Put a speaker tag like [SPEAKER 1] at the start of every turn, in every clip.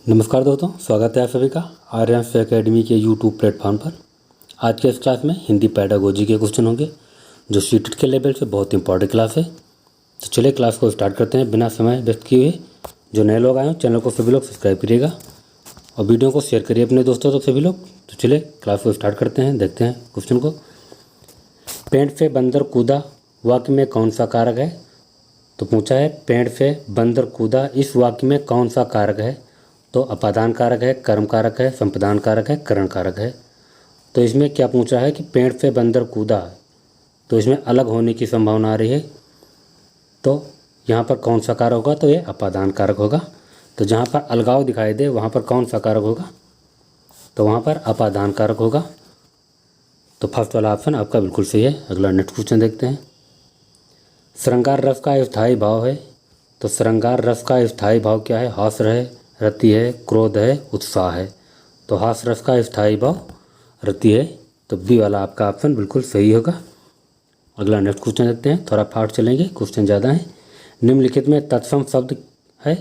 [SPEAKER 1] नमस्कार दोस्तों, स्वागत है आप सभी का आर्यंस एकेडमी के यूट्यूब प्लेटफॉर्म पर। आज के इस क्लास में हिंदी पैडागोजी के क्वेश्चन होंगे जो सीटेट के लेवल से बहुत इंपॉर्टेंट क्लास है। तो चलिए क्लास को स्टार्ट करते हैं बिना समय व्यस्त किए हुए। जो नए लोग आए हैं चैनल को सभी लोग सब्सक्राइब करिएगा और वीडियो को शेयर करिए अपने दोस्तों तो सभी लोग। तो चलिए क्लास को स्टार्ट करते हैं, देखते हैं क्वेश्चन को। पेड़ से बंदर कूदा वाक्य में कौन सा कारक है? तो पूछा है पेड़ से बंदर कूदा, इस वाक्य में कौन सा कारक है? तो अपादान कारक है, कर्म कारक है, संप्रदान कारक है, करण कारक है। तो इसमें क्या पूछा है कि पेड़ से बंदर कूदा, तो इसमें अलग होने की संभावना आ रही है। तो यहाँ पर कौन सा कारक होगा? तो ये अपादान कारक होगा। तो जहाँ पर अलगाव दिखाई दे वहाँ पर कौन सा कारक होगा? तो वहाँ पर अपादान कारक होगा। तो फर्स्ट वाला ऑप्शन आपका बिल्कुल सही है। अगला नेक्स्ट क्वेश्चन देखते हैं। श्रृंगार रस का स्थायी भाव है। तो श्रृंगार रस का स्थायी भाव क्या है? हास्य है, रति है, क्रोध है, उत्साह है। तो हास रस का स्थायी भाव रति है। तो बी वाला आपका ऑप्शन बिल्कुल सही होगा। अगला नेक्स्ट क्वेश्चन देखते हैं, थोड़ा फास्ट चलेंगे, क्वेश्चन ज़्यादा है। निम्नलिखित में तत्सम शब्द है।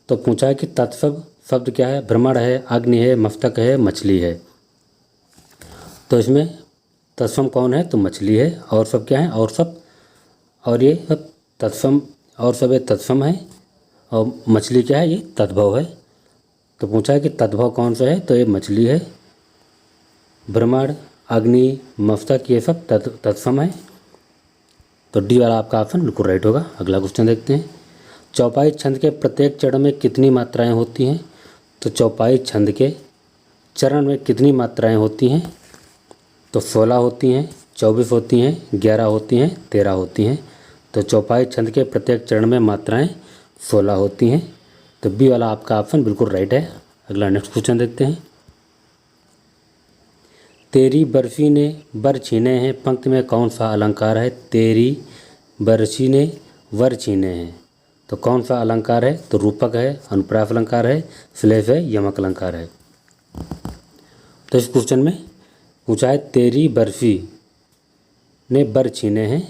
[SPEAKER 1] तो पूछा है कि तत्सम शब्द क्या है? भ्रमण है, अग्नि है, मस्तक है, मछली है। तो इसमें तत्सम कौन है? तो मछली है। और सब क्या है? और सब, और ये सब तत्सम, और सब ये तत्सम है और मछली क्या है? ये तद्भव है। तो पूछा है कि तद्भव कौन सा है? तो ये मछली है। भ्रमण, अग्नि, मस्तक ये सब तत्सम है। तो डी वाला आपका ऑप्शन बिल्कुल राइट होगा। अगला क्वेश्चन देखते हैं। चौपाई छंद के प्रत्येक चरण में कितनी मात्राएं होती हैं? तो चौपाई छंद के चरण में कितनी मात्राएं होती हैं? तो 16 होती हैं, 24 होती हैं, 11 होती हैं, 13 होती हैं। तो चौपाई छंद के प्रत्येक चरण में मात्राएं 16 होती हैं। तो बी वाला आपका ऑप्शन बिल्कुल राइट है। अगला नेक्स्ट क्वेश्चन देखते हैं। तेरी बरसी ने बर छीने हैं, पंक्ति में कौन सा अलंकार है? तेरी बरसी ने वर छीने हैं, तो कौन सा अलंकार है? तो रूपक है, अनुप्रास अलंकार है, श्लेष है, यमक अलंकार है। तो इस क्वेश्चन में पूछा है तेरी बरसी ने बर छीने हैं,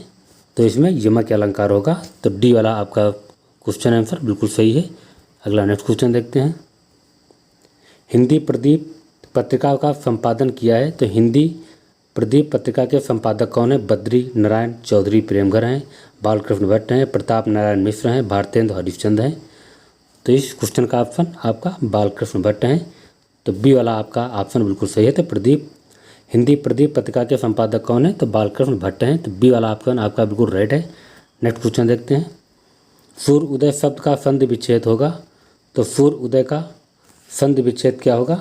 [SPEAKER 1] तो इसमें यमक अलंकार होगा। तो डी वाला आपका क्वेश्चन आंसर बिल्कुल सही है। अगला नेक्स्ट क्वेश्चन देखते हैं। हिंदी प्रदीप पत्रिका का संपादन किया है। तो हिंदी प्रदीप पत्रिका के संपादक कौन है? बद्री नारायण चौधरी प्रेमघर हैं, बालकृष्ण भट्ट हैं, प्रताप नारायण मिश्र हैं, भारतेंद्र हरिश्चंद्र हैं। तो इस क्वेश्चन का ऑप्शन आपका बालकृष्ण भट्ट हैं। तो बी वाला आपका ऑप्शन बिल्कुल सही है। तो प्रदीप, हिंदी प्रदीप पत्रिका के संपादक कौन है? तो बालकृष्ण भट्ट हैं। तो बी वाला ऑप्शन आपका बिल्कुल राइट है। नेक्स्ट क्वेश्चन देखते हैं। सूर्य उदय शब्द का संधि विच्छेद होगा। तो सूर्य उदय का संधि विच्छेद क्या होगा?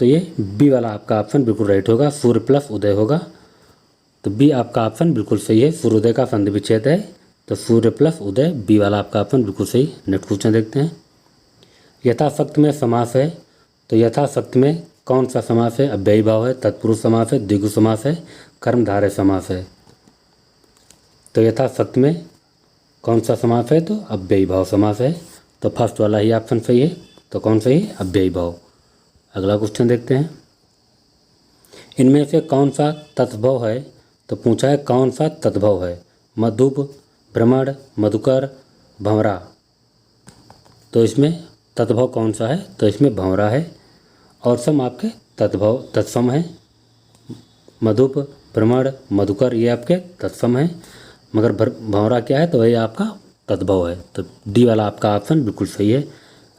[SPEAKER 1] तो ये बी वाला आपका ऑप्शन बिल्कुल राइट होगा, सूर्य प्लस उदय होगा। तो बी आपका ऑप्शन बिल्कुल सही है, सूर्य उदय का संधि विच्छेद है। तो सूर्य प्लस उदय, बी वाला आपका ऑप्शन बिल्कुल सही। नेक्स्ट क्वेश्चन देखते हैं। यथाशक्ति में समास है। तो यथाशक्ति में कौन सा समास है? अव्ययी भाव है, तत्पुरुष समास है, द्विगु समास है, कर्मधारय समास है। तो यथाशक्ति में कौन सा समास है? तो अव्ययी भाव समास है। तो फर्स्ट वाला ही ऑप्शन सही है। तो कौन सही है? अव्ययी भाव। अगला क्वेश्चन देखते हैं। इनमें से कौन सा तद्भव है? तो पूछा है कौन सा तद्भव है? मधुप, भ्रमण, मधुकर, भंवरा। तो इसमें तद्भव कौन सा है? तो इसमें भंवरा है। और सम आपके तद्भव तत्सम है। मधुप, भ्रमण, मधुकर ये आपके तत्सम है, मगर भंवरा क्या है? तो वही आपका तद्भव है। तो डी वाला आपका ऑप्शन बिल्कुल सही है।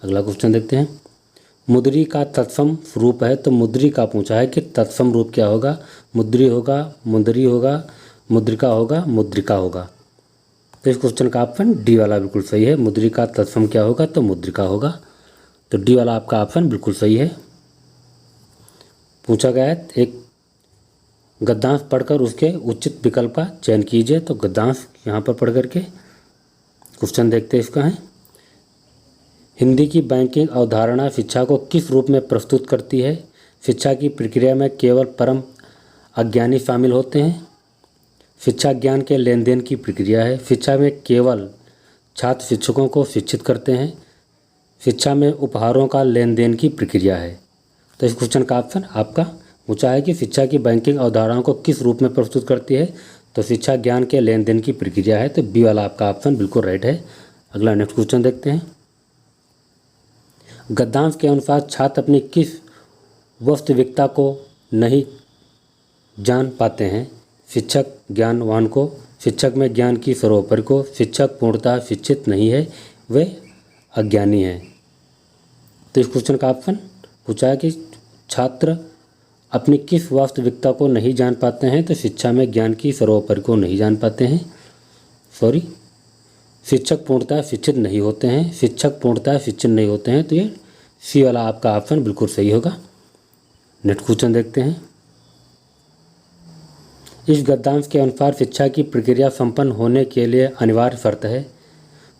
[SPEAKER 1] अगला क्वेश्चन देखते हैं। मुद्री का तत्सम रूप है। तो मुद्री का पूछा है कि तत्सम रूप क्या होगा? मुद्री होगा, मुंदरी होगा, मुद्रिका होगा, मुद्रिका होगा। तो इस क्वेश्चन का ऑप्शन डी वाला बिल्कुल सही है। मुद्री का तत्सम क्या होगा? तो मुद्रिका होगा। तो डी वाला आपका ऑप्शन बिल्कुल सही है। पूछा गया है एक गद्यांश पढ़कर उसके उचित विकल्प का चयन कीजिए। तो गद्यांश यहाँ पर पढ़ करके क्वेश्चन देखते हैं। इसका है, हिंदी की बैंकिंग अवधारणा शिक्षा को किस रूप में प्रस्तुत करती है? शिक्षा की प्रक्रिया में केवल परम अज्ञानी शामिल होते हैं। शिक्षा ज्ञान के लेन देन की प्रक्रिया है। शिक्षा में केवल छात्र शिक्षकों को शिक्षित करते हैं। शिक्षा में उपहारों का लेन देन की प्रक्रिया है। तो इस क्वेश्चन का ऑप्शन आपका पूछा है कि शिक्षा की बैंकिंग अवधारणाओं को किस रूप में प्रस्तुत करती है? तो शिक्षा ज्ञान के लेन देन की प्रक्रिया है। तो बी वाला आपका ऑप्शन बिल्कुल राइट है। अगला नेक्स्ट क्वेश्चन देखते हैं। गद्यांश के अनुसार छात्र अपनी किस वास्तविकता को नहीं जान पाते हैं? शिक्षक ज्ञानवान को, शिक्षक में ज्ञान की सर्वोपरि को, शिक्षक पूर्णतः शिक्षित नहीं है, वे अज्ञानी हैं। तो इस क्वेश्चन का ऑप्शन पूछा है कि छात्र अपनी किस वास्तविकता को नहीं जान पाते हैं? तो शिक्षा में ज्ञान की सर्वोपरि को नहीं जान पाते हैं। शिक्षक पूर्णतः शिक्षित नहीं होते हैं, शिक्षक पूर्णतः शिक्षित नहीं होते हैं। तो ये सी वाला आपका ऑप्शन बिल्कुल सही होगा। नेक्स्ट क्वेश्चन देखते हैं। इस गद्यांश के अनुसार शिक्षा की प्रक्रिया संपन्न होने के लिए अनिवार्य शर्त है।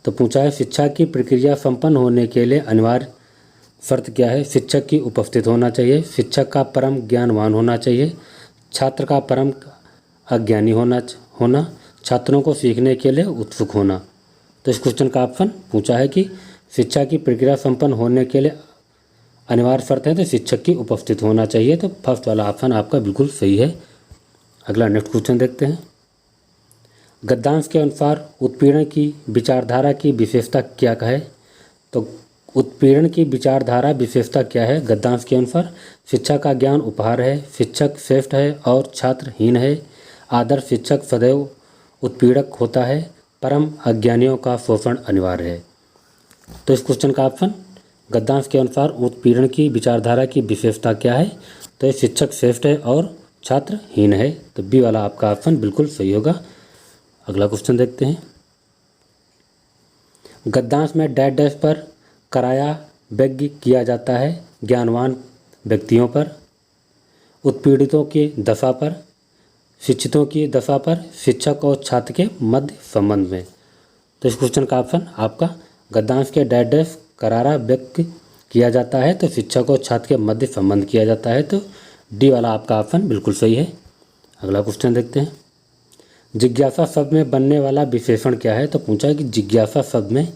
[SPEAKER 1] तो पूछा है शिक्षा की प्रक्रिया संपन्न होने के लिए अनिवार्य शर्त क्या है? शिक्षक की उपस्थित होना चाहिए, शिक्षक का परम ज्ञानवान होना चाहिए, छात्र का परम अज्ञानी होना, छात्रों को सीखने के लिए उत्सुक होना। तो इस क्वेश्चन का ऑप्शन पूछा है कि शिक्षा की प्रक्रिया संपन्न होने के लिए अनिवार्य शर्त है तो शिक्षक की उपस्थित होना चाहिए। तो फर्स्ट वाला ऑप्शन आपका बिल्कुल सही है। अगला नेक्स्ट क्वेश्चन देखते हैं। गद्यांश के अनुसार उत्पीड़न की विचारधारा की विशेषता क्या है? तो उत्पीड़न की विचारधारा विशेषता क्या है गद्यांश के अनुसार? शिक्षा का ज्ञान उपहार है, शिक्षक श्रेष्ठ है और छात्र हीन है, आदर्श शिक्षक सदैव उत्पीड़क होता है, परम अज्ञानियों का शोषण अनिवार्य है। तो इस क्वेश्चन का ऑप्शन गद्यांश के अनुसार उत्पीड़न की विचारधारा की विशेषता क्या है? तो ये शिक्षक श्रेष्ठ है और छात्र हीन है। तो बी वाला आपका ऑप्शन बिल्कुल सही होगा। अगला क्वेश्चन देखते हैं। गद्यांश में डैश डैश पर कराया व्यंग्य किया जाता है ज्ञानवान व्यक्तियों पर, उत्पीड़ितों की दशा पर, शिक्षितों की दशा पर, शिक्षक और छात्र के मध्य संबंध में। तो इस क्वेश्चन का ऑप्शन आपका गद्यांश के डैश डैश करारा व्यक्त किया जाता है तो शिक्षक और छात्र के मध्य संबंध किया जाता है। तो डी वाला आपका ऑप्शन बिल्कुल सही है। अगला क्वेश्चन देखते हैं। जिज्ञासा शब्द में बनने वाला विशेषण क्या है? तो पूछा है कि जिज्ञासा शब्द में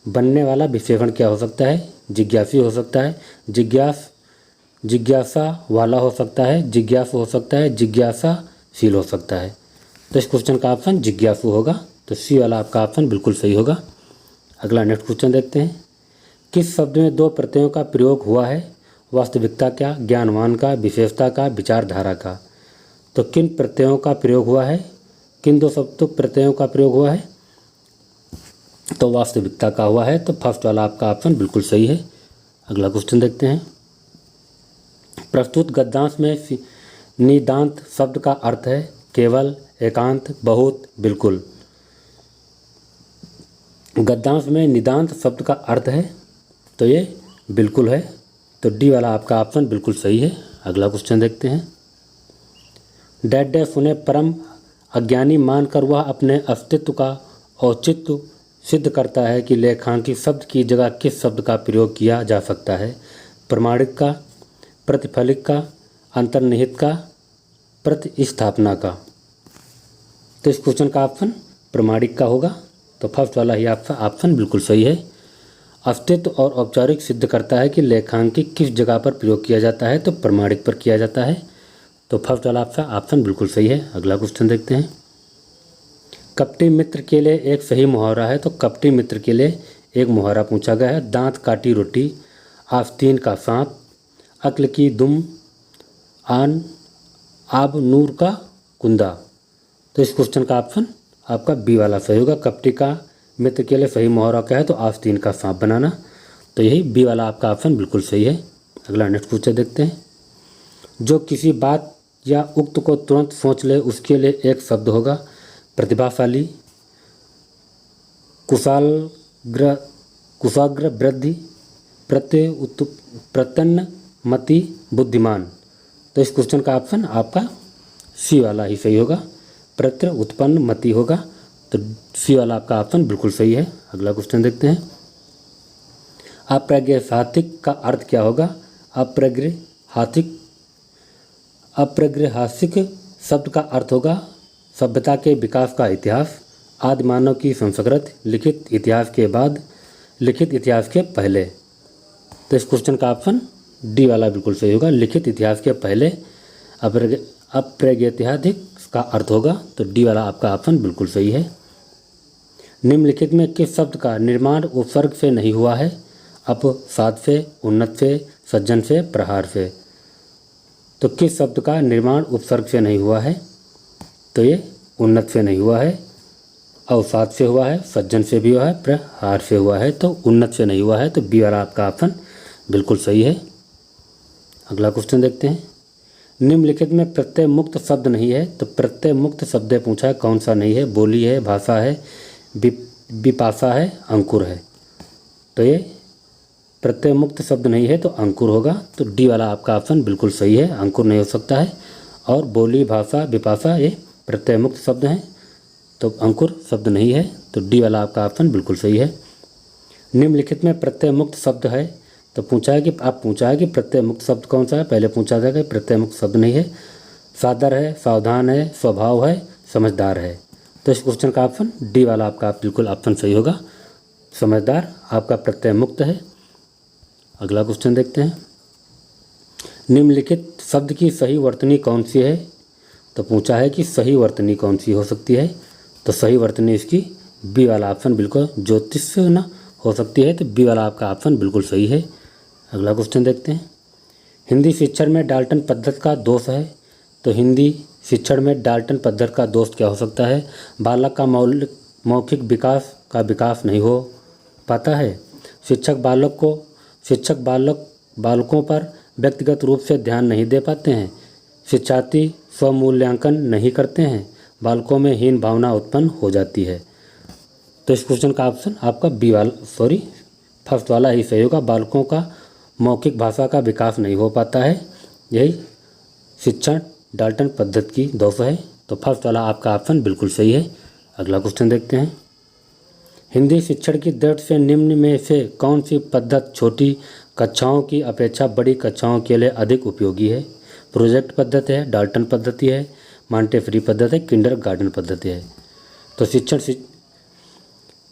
[SPEAKER 1] बनने वाला विशेषण क्या हो सकता है? जिज्ञासी हो सकता है, जिज्ञासा वाला हो सकता है, जिज्ञासु हो सकता है, जिज्ञासाशील हो सकता है। तो इस क्वेश्चन का ऑप्शन जिज्ञासु होगा। तो सी वाला आपका ऑप्शन बिल्कुल सही होगा। अगला नेक्स्ट क्वेश्चन देखते हैं। किस शब्द में दो प्रत्ययों का प्रयोग हुआ है? वास्तविकता का, ज्ञानवान का, विशेषता का, विचारधारा का। तो किन प्रत्ययों का प्रयोग हुआ है? किन दो शब्द प्रत्ययों का प्रयोग हुआ है? तो वास्तविकता का हुआ है। तो फर्स्ट वाला आपका ऑप्शन बिल्कुल सही है। अगला क्वेश्चन देखते हैं। प्रस्तुत गद्यांश में निदांत शब्द का अर्थ है केवल, एकांत, बहुत, बिल्कुल। गद्यांश में निदांत शब्द का अर्थ है तो ये बिल्कुल है। तो डी वाला आपका ऑप्शन बिल्कुल सही है। अगला क्वेश्चन देखते हैं। डैश डैश उन्हें परम अज्ञानी मानकर वह अपने अस्तित्व का औचित्य सिद्ध करता है कि लेखांकित शब्द की जगह किस शब्द का प्रयोग किया जा सकता है? प्रमाणिक का, प्रतिफलित का, अंतर्निहित का, प्रतिस्थापना का। तो इस क्वेश्चन का ऑप्शन प्रमाणिक का होगा। तो फर्स्ट वाला ही आपका ऑप्शन बिल्कुल सही है। अस्तित्व और औपचारिक सिद्ध करता है कि लेखांकित किस जगह पर प्रयोग किया जाता है? तो प्रमाणिक पर किया जाता है। तो फर्स्ट वाला आपका ऑप्शन बिल्कुल सही है। अगला क्वेश्चन देखते हैं। कपटी मित्र के लिए एक सही मुहावरा है। तो कपटी मित्र के लिए एक मुहावरा पूछा गया है। दांत काटी रोटी, आस्तीन का सांप, अक्ल की दुम, आब नूर का कुंदा। तो इस क्वेश्चन का ऑप्शन आपका बी वाला सही होगा। कपटी का मित्र के लिए सही मुहावरा क्या है? तो आस्तीन का सांप बनाना। तो यही बी वाला आपका ऑप्शन बिल्कुल सही है। अगला नेक्स्ट क्वेश्चन देखते हैं। जो किसी बात या उक्त को तुरंत सोच ले उसके लिए एक शब्द होगा प्रतिभाशाली, कुशाग्र वृद्धि, प्रत्यन्नमति, बुद्धिमान। तो इस क्वेश्चन का ऑप्शन आपका सी वाला ही सही होगा। प्रत्य उत्पन्न मति होगा। तो सी वाला आपका ऑप्शन बिल्कुल सही है। अगला क्वेश्चन देखते हैं। अप्रग्रहासिक का अर्थ क्या होगा? अप्रग्रहासिक शब्द का अर्थ होगा सभ्यता के विकास का इतिहास, आदि मानव की संस्कृति, लिखित इतिहास के बाद, लिखित इतिहास के पहले। तो इस क्वेश्चन का ऑप्शन डी वाला बिल्कुल सही होगा। लिखित इतिहास के पहले अप्रगैतिहासिक का अर्थ होगा। तो डी वाला आपका ऑप्शन बिल्कुल सही है। निम्नलिखित में किस शब्द का निर्माण उपसर्ग से नहीं हुआ है? अपसाद से, उन्नत से, सज्जन से, प्रहार से। तो किस शब्द का निर्माण उपसर्ग से नहीं हुआ है? तो ये उन्नत से नहीं हुआ है, अवसाद से हुआ है, सज्जन से भी हुआ है, प्रहार से हुआ है। तो उन्नत से नहीं हुआ है, तो बी वाला आपका ऑप्शन बिल्कुल सही है। अगला क्वेश्चन देखते हैं। निम्नलिखित में प्रत्यय मुक्त शब्द नहीं है, तो प्रत्यय मुक्त शब्द पूछा है, कौन सा नहीं है? बोली है, भाषा है, विपाशा है, अंकुर है। तो ये प्रत्यय मुक्त शब्द नहीं है, तो अंकुर होगा। तो डी वाला आपका ऑप्शन बिल्कुल सही है, अंकुर नहीं हो सकता है। और बोली, भाषा, विपाशा ये प्रत्यय मुक्त शब्द हैं, तो अंकुर शब्द नहीं है। तो डी वाला आपका ऑप्शन बिल्कुल सही है। निम्नलिखित में प्रत्यय मुक्त शब्द है, तो पूछा है कि प्रत्यय मुक्त शब्द कौन सा है? पहले पूछा था कि प्रत्यय मुक्त शब्द नहीं है। सादर है, सावधान है, स्वभाव है, समझदार है। तो इस क्वेश्चन का ऑप्शन डी वाला आपका बिल्कुल ऑप्शन सही होगा, समझदार आपका प्रत्यय मुक्त है। अगला क्वेश्चन देखते हैं। निम्नलिखित शब्द की सही वर्तनी कौन सी है? तो पूछा है कि सही वर्तनी कौन सी हो सकती है? तो सही वर्तनी इसकी बी वाला ऑप्शन बिल्कुल ज्योतिष ना हो सकती है, तो बी वाला आपका ऑप्शन बिल्कुल सही है। अगला क्वेश्चन देखते हैं। हिंदी शिक्षण में डाल्टन पद्धति का दोष है, तो हिंदी शिक्षण में डाल्टन पद्धति का दोष क्या हो सकता है? बालक का मौखिक विकास का विकास नहीं हो पाता है, शिक्षक बालकों पर व्यक्तिगत रूप से ध्यान नहीं दे पाते हैं, शिक्षार्थी स्वमूल्यांकन नहीं करते हैं, बालकों में हीन भावना उत्पन्न हो जाती है। तो इस क्वेश्चन का ऑप्शन आपका फर्स्ट वाला ही सही होगा। बालकों का मौखिक भाषा का विकास नहीं हो पाता है, यही शिक्षण डाल्टन पद्धति की दोष है। तो फर्स्ट वाला आपका ऑप्शन बिल्कुल सही है। अगला क्वेश्चन देखते हैं। हिंदी शिक्षण की दृष्टि से निम्न में से कौन सी पद्धति छोटी कक्षाओं की अपेक्षा बड़ी कक्षाओं के लिए अधिक उपयोगी है? प्रोजेक्ट पद्धति है, डाल्टन पद्धति है, मॉन्टेसरी पद्धति है, किंडरगार्टन पद्धति है। तो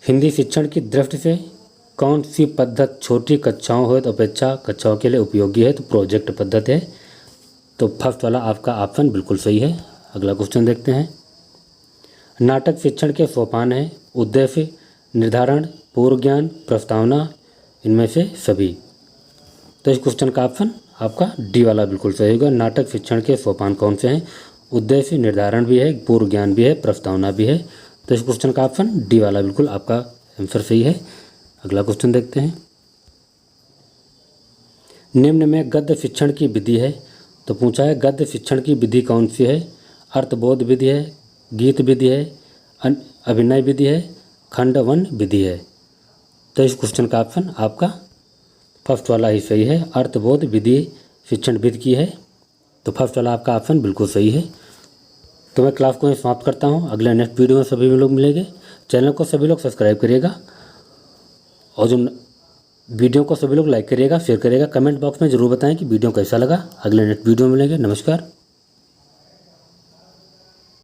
[SPEAKER 1] हिंदी शिक्षण की दृष्टि से कौन सी पद्धति छोटी कक्षाओं हो तो अपेक्षा कक्षाओं के लिए उपयोगी है? तो प्रोजेक्ट पद्धति है। तो फर्स्ट वाला आपका ऑप्शन बिल्कुल सही है। अगला क्वेश्चन देखते हैं। नाटक शिक्षण के सोपान है, उद्देश्य, निर्धारण, पूर्व ज्ञान, प्रस्तावना, इनमें से सभी। तो इस क्वेश्चन का ऑप्शन आपका डी वाला बिल्कुल सही होगा। नाटक शिक्षण के सोपान कौन से हैं? उद्देश्य, निर्धारण भी है, पूर्व ज्ञान भी है, प्रस्तावना भी है। तो इस क्वेश्चन का ऑप्शन डी वाला बिल्कुल आपका आंसर सही है। अगला क्वेश्चन देखते हैं। निम्न में गद्य शिक्षण की विधि है, तो पूछा है गद्य शिक्षण की विधि कौन सी है? अर्थबोध विधि है, गीत विधि है, अभिनय विधि है, खंडवन विधि है। तो इस क्वेश्चन का ऑप्शन आपका फर्स्ट वाला ही सही है। अर्थबोध विधि शिक्षण विधि की है, तो फर्स्ट वाला आपका ऑप्शन बिल्कुल सही है। तो मैं क्लास को समाप्त करता हूँ। अगले नेक्स्ट वीडियो में सभी लोग मिलेंगे। चैनल को सभी लोग सब्सक्राइब करिएगा और जो वीडियो को सभी लोग लाइक करिएगा, शेयर करिएगा। कमेंट बॉक्स में ज़रूर बताएं कि वीडियो कैसा लगा। अगले नेक्स्ट वीडियो में मिलेंगे। नमस्कार।